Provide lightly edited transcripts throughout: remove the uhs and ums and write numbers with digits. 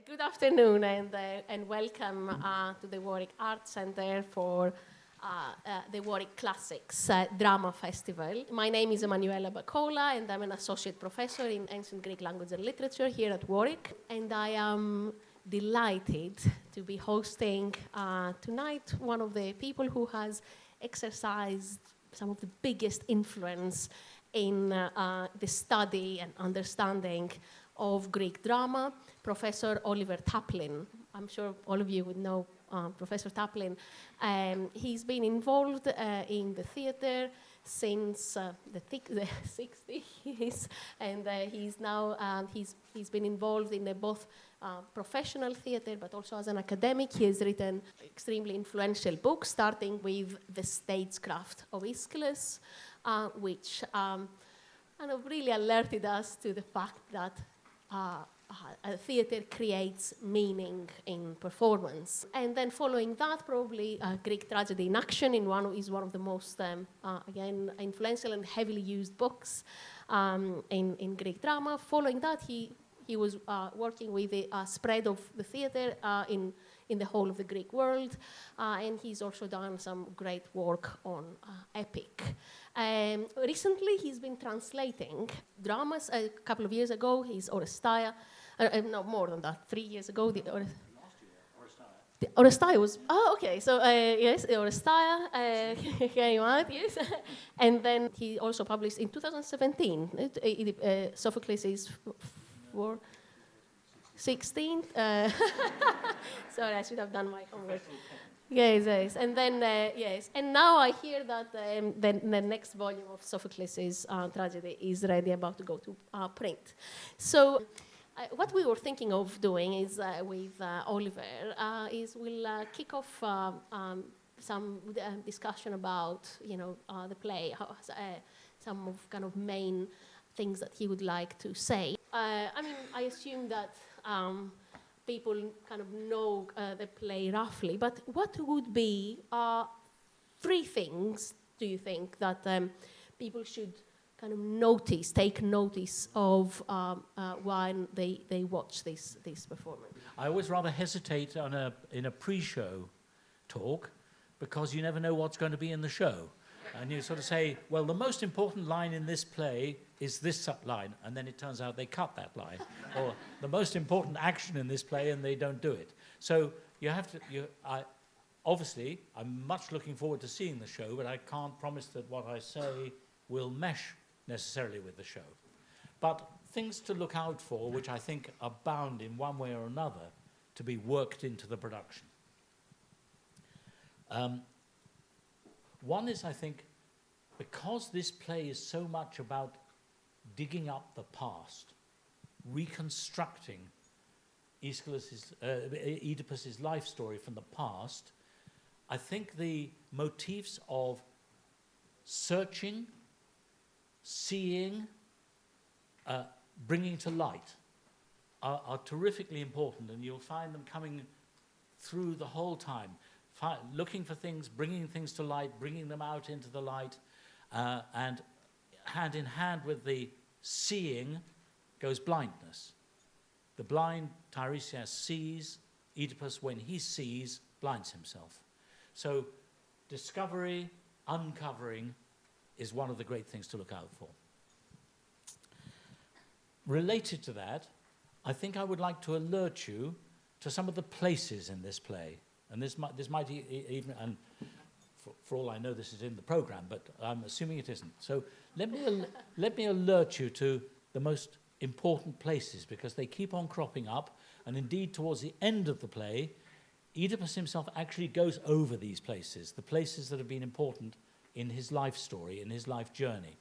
Good afternoon and welcome to the Warwick Arts Centre for the Warwick Classics Drama Festival. My name is Emmanuela and I'm an associate professor in ancient Greek language and literature here at Warwick. And I am delighted to be hosting tonight one of the people who has exercised some of the biggest influence in the study and understanding of Greek drama, Professor Oliver Taplin. I'm sure all of you would know Professor Taplin. He's been involved in the theatre since the 60s, and he's now he's been involved in both professional theatre, but also as an academic. He has written extremely influential books, starting with The Stagecraft of Aeschylus, which kind of really alerted us to the fact that theatre creates meaning in performance. And then following that, probably Greek Tragedy in Action is one of the most, again, influential and heavily used books in Greek drama. Following that, he was working with the spread of the theatre in the whole of the Greek world, and he's also done some great work on epic. Recently, he's been translating dramas. A couple of years ago, his Oresteia, no, more than that, 3 years ago. The Oresteia was, okay, so yes, Oresteia came out, yes. And then he also published in 2017, Sophocles is 16th. Sorry, I should have done my homework. Yes. And then, yes. And now I hear that the next volume of Sophocles' tragedy is ready, about to go to print. So what we were thinking of doing is, with Oliver, is we'll kick off some discussion about, the play, some of kind of main things that he would like to say. I assume that people kind of know the play roughly, but what would be 3 things, do you think, that people should kind of take notice of when they watch this performance? I always rather hesitate in a pre-show talk, because you never know what's going to be in the show. And you sort of say, well, the most important line in this play is this line, and then it turns out they cut that line. Or the most important action in this play, and they don't do it. So you have to, obviously, I'm much looking forward to seeing the show, but I can't promise that what I say will mesh necessarily with the show. But things to look out for, which I think are bound in one way or another to be worked into the production. One is, I think, because this play is so much about digging up the past, reconstructing Oedipus's life story from the past, I think the motifs of searching, seeing, bringing to light are terrifically important, and you'll find them coming through the whole time. Looking for things, bringing things to light, bringing them out into the light, and hand in hand with the seeing goes blindness. The blind Tiresias sees, Oedipus, when he sees, blinds himself. So discovery, uncovering is one of the great things to look out for. Related to that, I think I would like to alert you to some of the places in this play. And this might even, and for all I know, this is in the program, but I'm assuming it isn't. So let me alert you to the most important places, because they keep on cropping up. And indeed, towards the end of the play, Oedipus himself actually goes over these places, the places that have been important in his life story, in his life journey.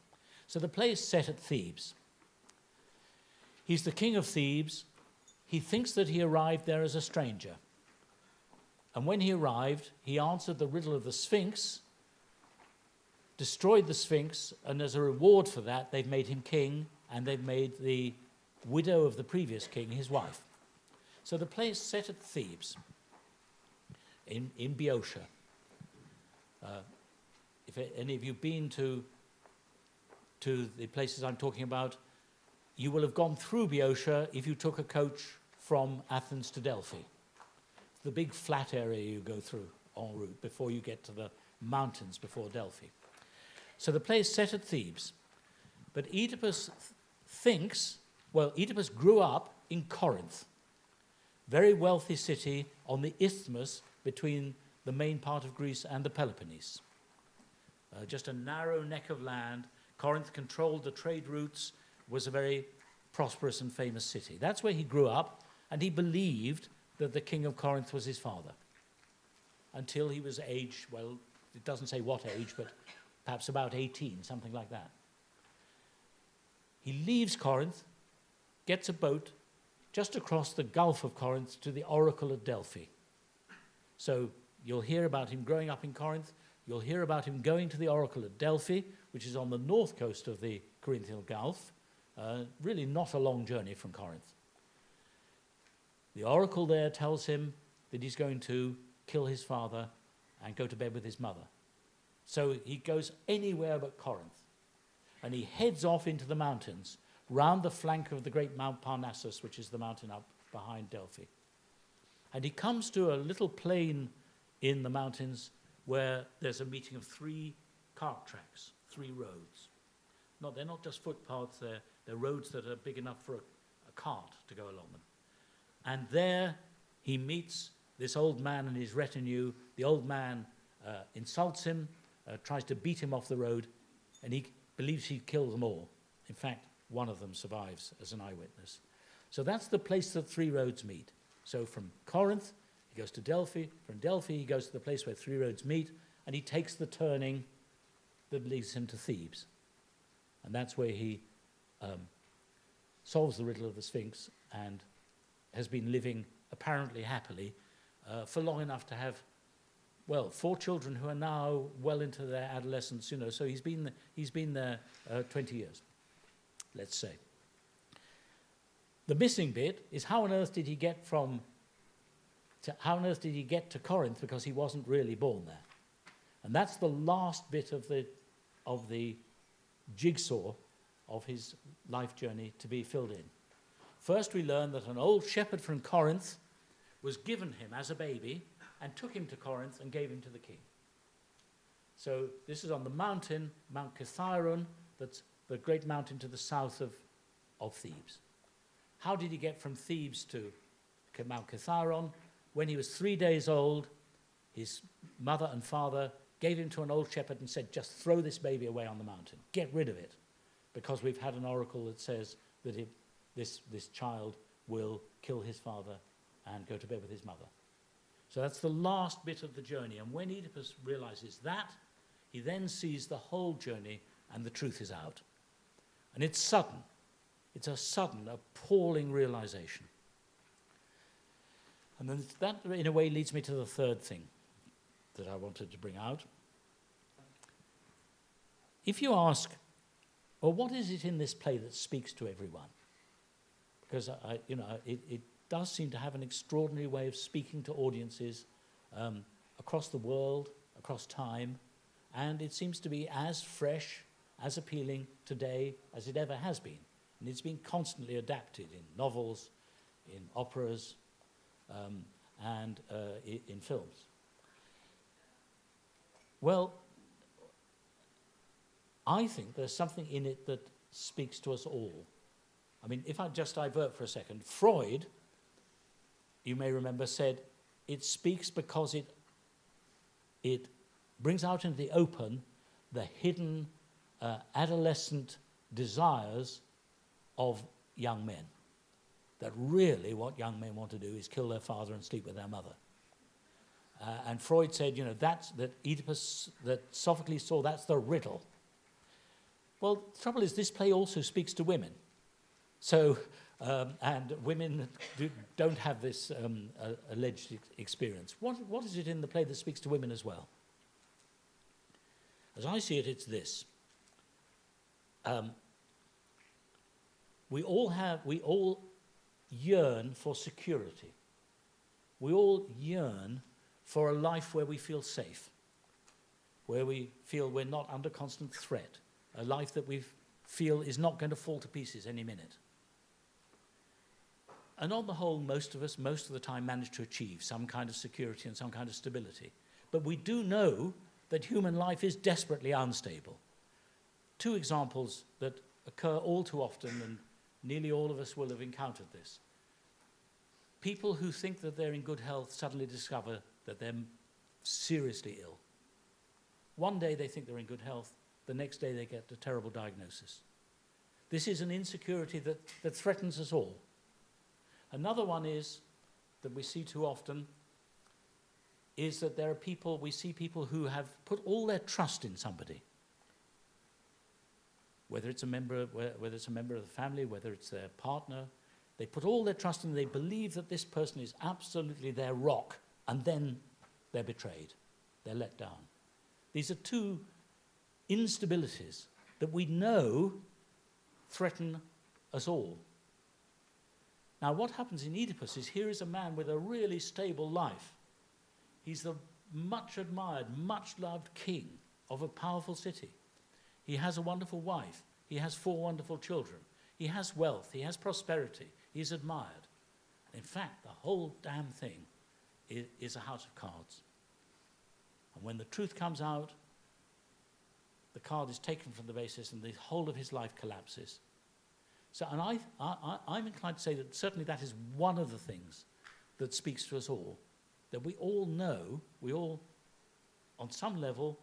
So the play is set at Thebes. He's the king of Thebes. He thinks that he arrived there as a stranger. And when he arrived, he answered the riddle of the Sphinx, destroyed the Sphinx, and as a reward for that, they've made him king, and they've made the widow of the previous king his wife. So the play is set at Thebes, in Boeotia. If any of you have been to the places I'm talking about, you will have gone through Boeotia if you took a coach from Athens to Delphi. The big flat area you go through en route before you get to the mountains before Delphi. So the play is set at Thebes. But Oedipus Oedipus grew up in Corinth, very wealthy city on the isthmus between the main part of Greece and the Peloponnese. Just a narrow neck of land. Corinth controlled the trade routes, was a very prosperous and famous city. That's where he grew up, and he believed that the king of Corinth was his father, until he was aged, well, it doesn't say what age, but perhaps about 18, something like that. He leaves Corinth, gets a boat just across the Gulf of Corinth to the oracle at Delphi. So you'll hear about him growing up in Corinth. You'll hear about him going to the oracle at Delphi, which is on the north coast of the Corinthian Gulf, really not a long journey from Corinth. The oracle there tells him that he's going to kill his father and go to bed with his mother. So he goes anywhere but Corinth. And he heads off into the mountains, round the flank of the great Mount Parnassus, which is the mountain up behind Delphi. And he comes to a little plain in the mountains where there's a meeting of 3 cart tracks, 3 roads. They're not just footpaths, they're roads that are big enough for a cart to go along them. And there he meets this old man and his retinue. The old man insults him, tries to beat him off the road, and he believes he killed them all. In fact, one of them survives as an eyewitness. So that's the place that 3 roads meet. So from Corinth, he goes to Delphi. From Delphi, he goes to the place where 3 roads meet, and he takes the turning that leads him to Thebes. And that's where he solves the riddle of the Sphinx and has been living apparently happily for long enough to have, 4 children who are now well into their adolescence, so he's been there 20 years, let's say. The missing bit is how on earth did he get to Corinth, because he wasn't really born there. And that's the last bit of the jigsaw of his life journey to be filled in. First, we learn that an old shepherd from Corinth was given him as a baby and took him to Corinth and gave him to the king. So this is on the mountain, Mount Kithaeron, that's the great mountain to the south of Thebes. How did he get from Thebes to Mount Kithaeron? When he was 3 days old, his mother and father gave him to an old shepherd and said, just throw this baby away on the mountain. Get rid of it, because we've had an oracle that says that this child will kill his father and go to bed with his mother. So that's the last bit of the journey. And when Oedipus realizes that, he then sees the whole journey and the truth is out. And it's sudden. It's a sudden, appalling realization. And then that, in a way, leads me to the third thing that I wanted to bring out. If you ask, well, what is it in this play that speaks to everyone? Because it does seem to have an extraordinary way of speaking to audiences across the world, across time, and it seems to be as fresh, as appealing today as it ever has been. And it's been constantly adapted in novels, in operas, and in films. Well, I think there's something in it that speaks to us all. I mean, if I just divert for a second, Freud, you may remember, said it speaks because it brings out into the open the hidden adolescent desires of young men. That really what young men want to do is kill their father and sleep with their mother. And Freud said, that Oedipus, that Sophocles saw, that's the riddle. Well, the trouble is this play also speaks to women. So, and women don't have this alleged experience. What is it in the play that speaks to women as well? As I see it, it's this. We all yearn for security. We all yearn for a life where we feel safe, where we feel we're not under constant threat, a life that we feel is not going to fall to pieces any minute. And on the whole, most of us, most of the time, manage to achieve some kind of security and some kind of stability. But we do know that human life is desperately unstable. Two examples that occur all too often, and nearly all of us will have encountered this. People who think that they're in good health suddenly discover that they're seriously ill. One day they think they're in good health, the next day they get a terrible diagnosis. This is an insecurity that threatens us all. Another one is, that we see too often, is that there are people, we see people who have put all their trust in somebody. Whether it's a member of the family, whether it's their partner, they put all their trust in, they believe that this person is absolutely their rock, and then they're betrayed, they're let down. These are two instabilities that we know threaten us all. Now, what happens in Oedipus is, here is a man with a really stable life. He's the much admired, much loved king of a powerful city. He has a wonderful wife. He has 4 wonderful children. He has wealth. He has prosperity. He's admired. In fact, the whole damn thing is a house of cards. And when the truth comes out, the card is taken from the basis and the whole of his life collapses. So, and I'm inclined to say that certainly that is one of the things that speaks to us all, that we all know, we all, on some level,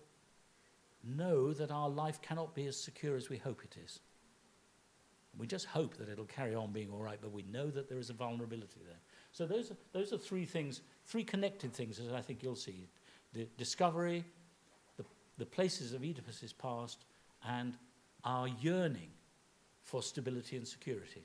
know that our life cannot be as secure as we hope it is. We just hope that it'll carry on being all right, but we know that there is a vulnerability there. So those are 3 things, 3 connected things, as I think you'll see. The discovery, the places of Oedipus's past, and our yearning for stability and security.